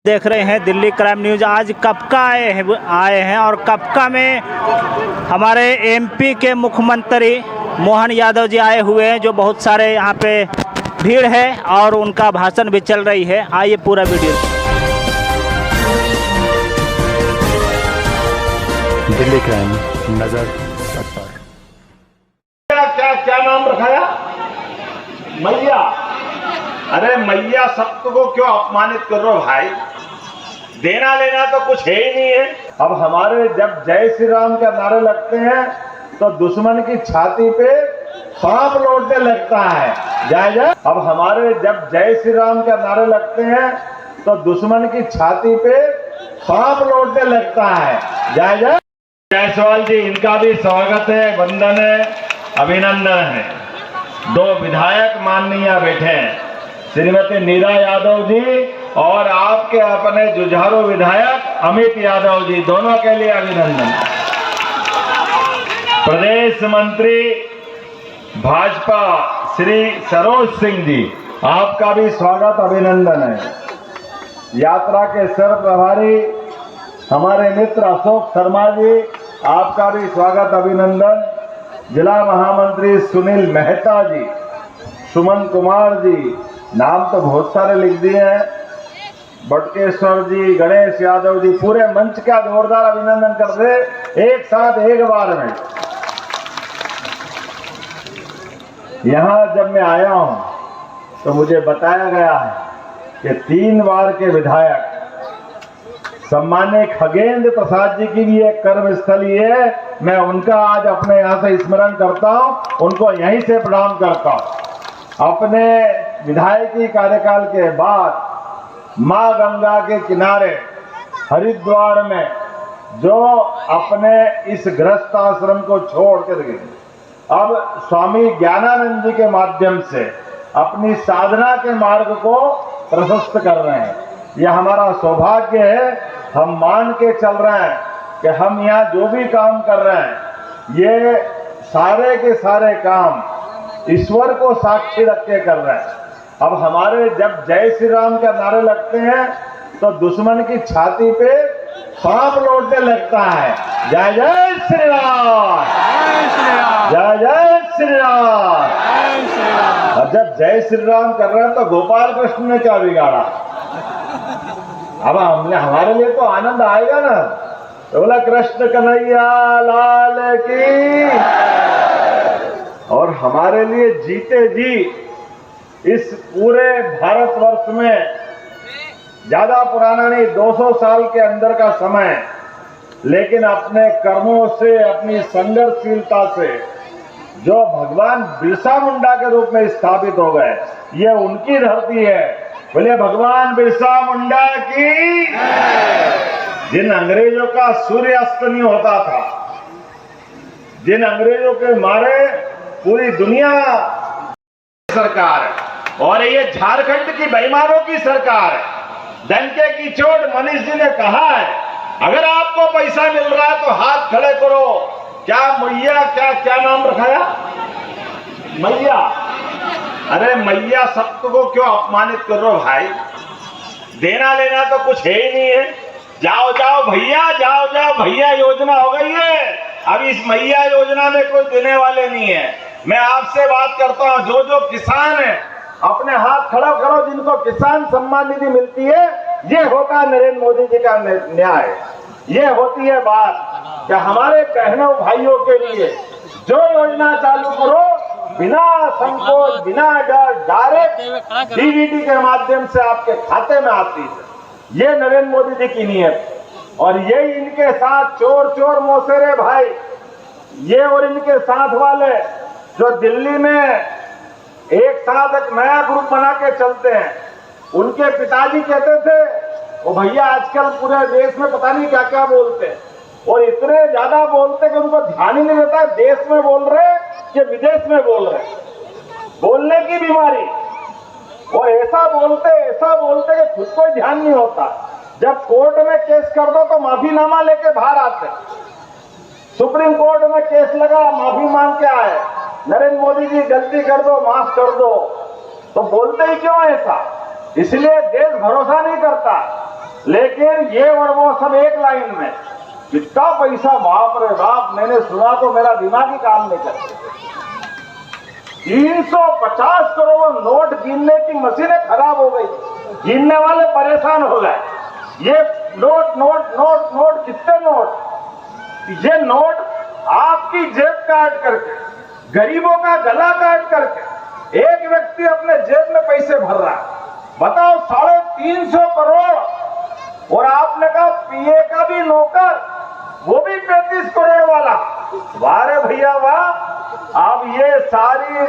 देख रहे हैं दिल्ली क्राइम न्यूज। आज कपका आए हैं और कपका में हमारे एमपी के मुख्यमंत्री मोहन यादव जी आए हुए हैं, जो बहुत सारे यहाँ पे भीड़ है और उनका भाषण भी चल रही है। आइए पूरा वीडियो। दिल्ली क्राइम नजर पर। क्या नाम रखाया? मैया। अरे मैया शब्द को क्यों अपमानित कर रहे हो भाई? देना लेना तो कुछ है ही नहीं है। अब हमारे जब जय श्री राम के नारे लगते हैं तो दुश्मन की छाती पे सांप लौटने लगता है। जय जय। अब हमारे जब जय श्री राम के नारे लगते हैं तो दुश्मन की छाती पे सांप लौटने लगता है। जय जय। जायसवाल जी, इनका भी स्वागत है, वंदन है, अभिनंदन है। दो विधायक माननीय बैठे हैं, श्रीमती नीरा यादव जी और आपके अपने जुझारू विधायक अमित यादव जी, दोनों के लिए अभिनंदन। प्रदेश मंत्री भाजपा श्री सरोज सिंह जी, आपका भी स्वागत अभिनंदन है। यात्रा के सर प्रभारी हमारे मित्र अशोक शर्मा जी, आपका भी स्वागत अभिनंदन। जिला महामंत्री सुनील मेहता जी, सुमन कुमार जी, नाम तो बहुत सारे लिख दिए हैं, बटकेश्वर जी, गणेश यादव जी, पूरे मंच का जोरदार अभिनंदन कर दे एक साथ एक बार में। यहां जब मैं आया हूं तो मुझे बताया गया है कि 3 बार के विधायक सम्मान्य खगेंद्र प्रसाद जी की भी एक कर्मस्थली है। मैं उनका आज अपने यहाँ से स्मरण करता हूँ, उनको यहीं से प्रणाम करता हूँ। अपने विधायकी कार्यकाल के बाद माँ गंगा के किनारे हरिद्वार में जो अपने इस गृहस्थ आश्रम को छोड़ कर गए, अब स्वामी ज्ञानानंद जी के माध्यम से अपनी साधना के मार्ग को प्रशस्त कर रहे हैं। यह हमारा सौभाग्य है। हम मान के चल रहे हैं कि हम यहाँ जो भी काम कर रहे हैं, ये सारे के सारे काम ईश्वर को साक्षी रख के कर रहे हैं। अब हमारे जब जय श्री राम के नारे लगते हैं तो दुश्मन की छाती पे सांप लौटने लगता है। जय जय श्री राम, जय जय श्री राम। और जब जय श्री राम कर रहे हैं तो गोपाल कृष्ण ने क्या बिगाड़ा? अब हमारे लिए तो आनंद आएगा ना। तो बोला कृष्ण कन्हैया लाल की। और हमारे लिए जीते जी इस पूरे भारतवर्ष में ज्यादा पुराना नहीं, 200 साल के अंदर का समय, लेकिन अपने कर्मों से, अपनी संघर्षशीलता से जो भगवान बिरसा मुंडा के रूप में स्थापित हो गए, ये उनकी धरती है। बोले भगवान बिरसा मुंडा की। जिन अंग्रेजों का सूर्यास्त नहीं होता था, जिन अंग्रेजों के मारे पूरी दुनिया सरकार है, और ये झारखंड की बेईमानों की सरकार है। डंके की चोट मनीष जी ने कहा है, अगर आपको पैसा मिल रहा है तो हाथ खड़े करो। क्या मैया, क्या नाम रखाया? मैया। अरे मैया शब्द को क्यों अपमानित कर रहे हो भाई? देना लेना तो कुछ है ही नहीं है। जाओ जाओ भैया, जाओ जाओ भैया योजना हो गई है। अब इस मैया योजना में कोई देने वाले नहीं है। मैं आपसे बात करता हूँ, जो किसान है अपने हाथ खड़ा करो, जिनको किसान सम्मान निधि मिलती है। ये होता है नरेंद्र मोदी जी का न्याय। ये होती है बात कि हमारे बहनों भाइयों के लिए जो योजना चालू करो, बिना संकोच, बिना डर, डायरेक्ट डीबीटी के माध्यम से आपके खाते में आती है। ये नरेंद्र मोदी जी की नीयत। और ये इनके साथ चोर मौसेरे भाई, ये और इनके साथ वाले जो दिल्ली में एक साथ एक नया ग्रुप बना के चलते हैं, उनके पिताजी कहते थे, वो भैया आजकल पूरे देश में पता नहीं क्या क्या बोलते हैं, और इतने ज्यादा बोलते कि उनको ध्यान ही नहीं रहता है देश में बोल रहे कि विदेश में बोल रहे। बोलने की बीमारी। और ऐसा बोलते कि खुद को ध्यान नहीं होता। जब कोर्ट में केस कर दो तो माफीनामा लेके बाहर आते। सुप्रीम कोर्ट में केस लगा, माफी मांग के आए, नरेंद्र मोदी जी गलती कर दो, माफ कर दो। तो बोलते ही क्यों ऐसा? इसलिए देश भरोसा नहीं करता। लेकिन ये और वो सब एक लाइन में। कितना पैसा, बाप रे बाप, मैंने सुना तो मेरा दिमाग ही काम नहीं करता। 350 करोड़ नोट गिनने की मशीनें खराब हो गई, गिनने वाले परेशान हो गए। ये नोट नोट नोट नोट, कितने नोट? ये नोट आपकी जेब काट करके, गरीबों का गला काट करके एक व्यक्ति अपने जेब में पैसे भर रहा है। बताओ, 350 करोड़। और आपने कहा पीए का भी नौकर, वो भी 35 करोड़ वाला। वाह रे भैया वाह। अब ये सारी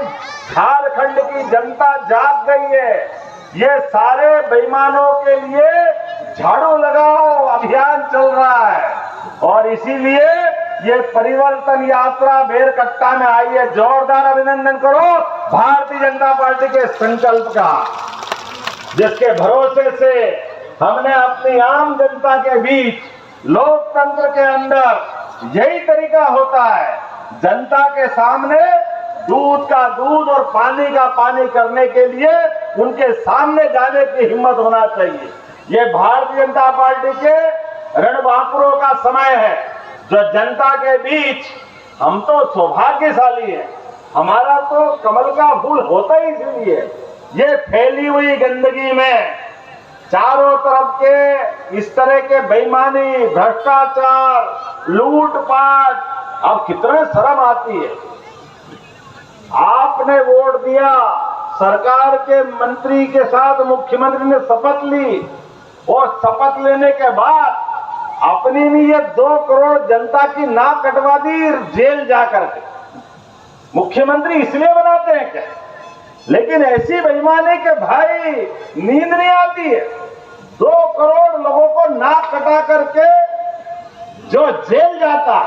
झारखंड की जनता जाग गई है। ये सारे बेईमानों के लिए झाड़ू लगाओ अभियान चल रहा है, और इसीलिए ये परिवर्तन यात्रा बेरकट्टा में आई है। जोरदार अभिनंदन करो भारतीय जनता पार्टी के संकल्प का, जिसके भरोसे से हमने अपनी आम जनता के बीच, लोकतंत्र के अंदर यही तरीका होता है, जनता के सामने दूध का दूध और पानी का पानी करने के लिए उनके सामने जाने की हिम्मत होना चाहिए। ये भारतीय जनता पार्टी के रणबांकुरों का समय है, जो जनता के बीच। हम तो सौभाग्यशाली हैं, हमारा तो कमल का फूल होता ही इसलिए। ये फैली हुई गंदगी में चारों तरफ के इस तरह के बेईमानी, भ्रष्टाचार, लूटपाट, अब कितने शर्म आती है। आपने वोट दिया, सरकार के मंत्री के साथ मुख्यमंत्री ने शपथ ली, और शपथ लेने के बाद अपनी भी ये 2 करोड़ जनता की नाक कटवा दी जेल जाकर के। मुख्यमंत्री इसलिए बनाते हैं क्या? लेकिन ऐसी बेईमानी के भाई नींद नहीं आती है। 2 करोड़ लोगों को नाक कटा करके जो जेल जाता,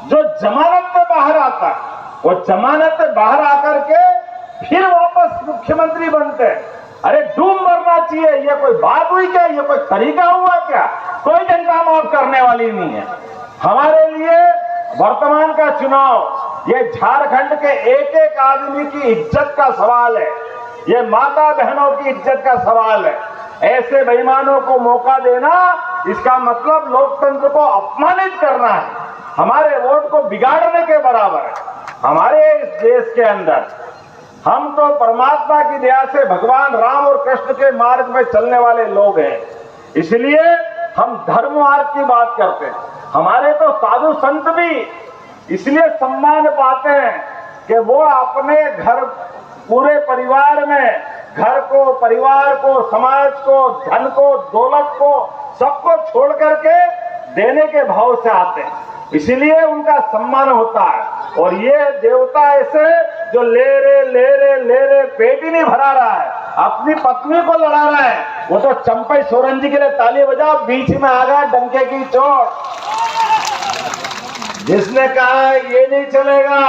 जो जमानत पे बाहर आता, वो जमानत पे बाहर आकर के फिर वापस मुख्यमंत्री बनते हैं। अरे डूब मरना चाहिए। ये कोई बात हुई क्या? ये कोई तरीका हुआ क्या? कोई जनता माफ करने वाली नहीं है। हमारे लिए वर्तमान का चुनाव ये झारखंड के एक एक आदमी की इज्जत का सवाल है, ये माता बहनों की इज्जत का सवाल है। ऐसे बेईमानों को मौका देना, इसका मतलब लोकतंत्र को अपमानित करना है, हमारे वोट को बिगाड़ने के बराबर है। हमारे इस देश के अंदर हम तो परमात्मा की दया से भगवान राम और कृष्ण के मार्ग में चलने वाले लोग हैं, इसलिए हम धर्म मार्ग की बात करते हैं। हमारे तो साधु संत भी इसलिए सम्मान पाते हैं कि वो अपने घर, पूरे परिवार में, घर को, परिवार को, समाज को, धन को, दौलत को, सबको छोड़ करके देने के भाव से आते हैं, इसलिए उनका सम्मान होता है। और ये देवता ऐसे जो ले रे पेट ही नहीं भरा रहा है, अपनी पत्नी को लड़ा रहा है, वो तो चंपई सोरेन जी के लिए ताली बजाओ, बीच में आ गया डंके की चोट। जिसने कहा ये नहीं चलेगा,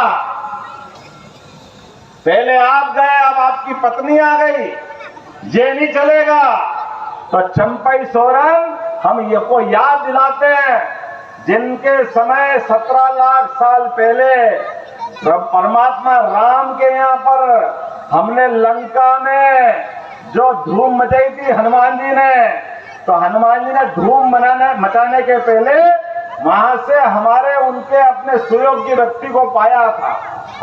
पहले आप गए, अब आपकी पत्नी आ गई, ये नहीं चलेगा, तो चंपई सोरेन हम ये को याद दिलाते हैं, जिनके समय 17 लाख साल पहले परमात्मा राम के यहाँ पर हमने लंका में जो धूम मचाई थी हनुमान जी ने, तो हनुमान जी ने धूम मचाने के पहले वहां से हमारे उनके अपने सुयोग्य व्यक्ति को पाया था।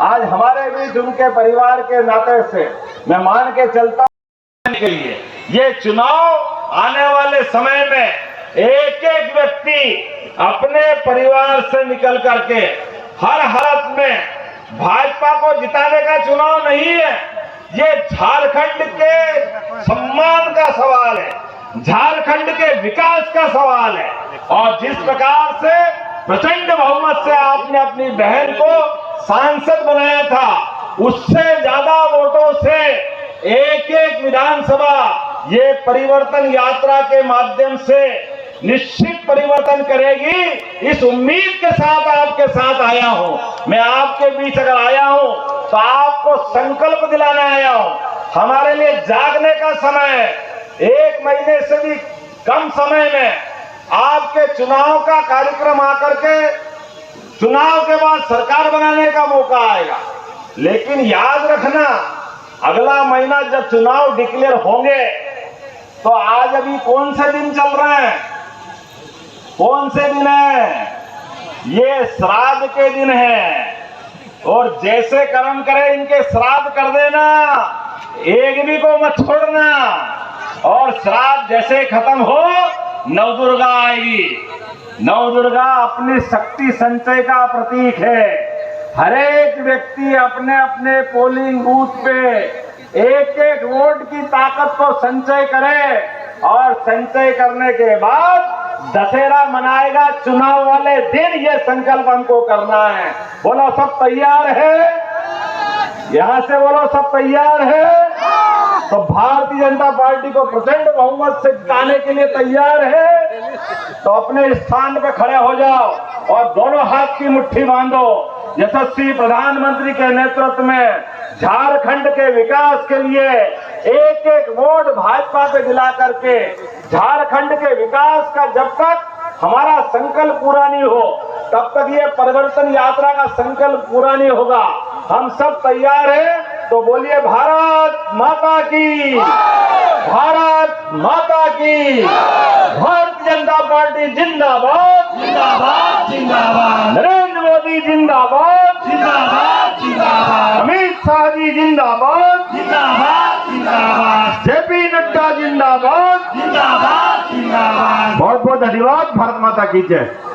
आज हमारे बीच उनके परिवार के नाते से मैं मान के चलता हूं के लिए ये चुनाव आने वाले समय में एक एक व्यक्ति अपने परिवार से निकल करके हर हालत में भाजपा को जिताने का चुनाव नहीं है, ये झारखंड के सम्मान का सवाल है, झारखंड के विकास का सवाल है। और जिस प्रकार से प्रचंड बहुमत से आपने अपनी बहन को सांसद बनाया था, उससे ज्यादा वोटों से एक एक विधानसभा ये परिवर्तन यात्रा के माध्यम से निश्चित परिवर्तन करेगी, इस उम्मीद के साथ आपके साथ आया हूं। मैं आपके बीच अगर आया हूं तो आपको संकल्प दिलाने आया हूं। हमारे लिए जागने का समय है, 1 महीने से भी कम समय में आपके चुनाव का कार्यक्रम आकर के चुनाव के बाद सरकार बनाने का मौका आएगा। लेकिन याद रखना, अगला महीना जब चुनाव डिक्लेयर होंगे तो आज अभी कौन से दिन चल रहे हैं? कौन से दिन है? ये श्राद्ध के दिन है। और जैसे कर्म करे इनके श्राद्ध कर देना, एक भी को मत छोड़ना। और श्राद्ध जैसे खत्म हो, नवदुर्गा आएगी। नवदुर्गा अपनी शक्ति संचय का प्रतीक है। हर एक व्यक्ति अपने अपने पोलिंग बूथ पे एक एक वोट की ताकत को संचय करे और संचय करने के बाद दशहरा मनाएगा। चुनाव वाले दिन ये संकल्प हमको करना है। बोलो सब तैयार है? यहां से बोलो सब तैयार है? तो भारतीय जनता पार्टी को प्रचंड बहुमत से जिताने के लिए तैयार है? तो अपने स्थान पे खड़े हो जाओ और दोनों हाथ की मुट्ठी बांधो। यशस्वी प्रधानमंत्री के नेतृत्व में झारखंड के विकास के लिए एक एक वोट भाजपा पे दिला करके झारखंड के विकास का जब तक हमारा संकल्प पूरा नहीं हो तब तक ये परिवर्तन यात्रा का संकल्प पूरा नहीं होगा। हम सब तैयार हैं, तो बोलिए भारत माता की, भारत माता की। भारतीय जनता पार्टी जिंदाबाद, जिंदाबाद, जिंदाबाद। नरेंद्र मोदी जिंदाबाद, जिंदाबाद, जिंदाबाद। अमित शाह जी जिंदाबाद, जिंदाबाद, जिंदाबाद। जेपी नड्डा जिंदाबाद, जिंदाबाद, जिंदाबाद। बहुत बहुत धन्यवाद। भारत माता की जय।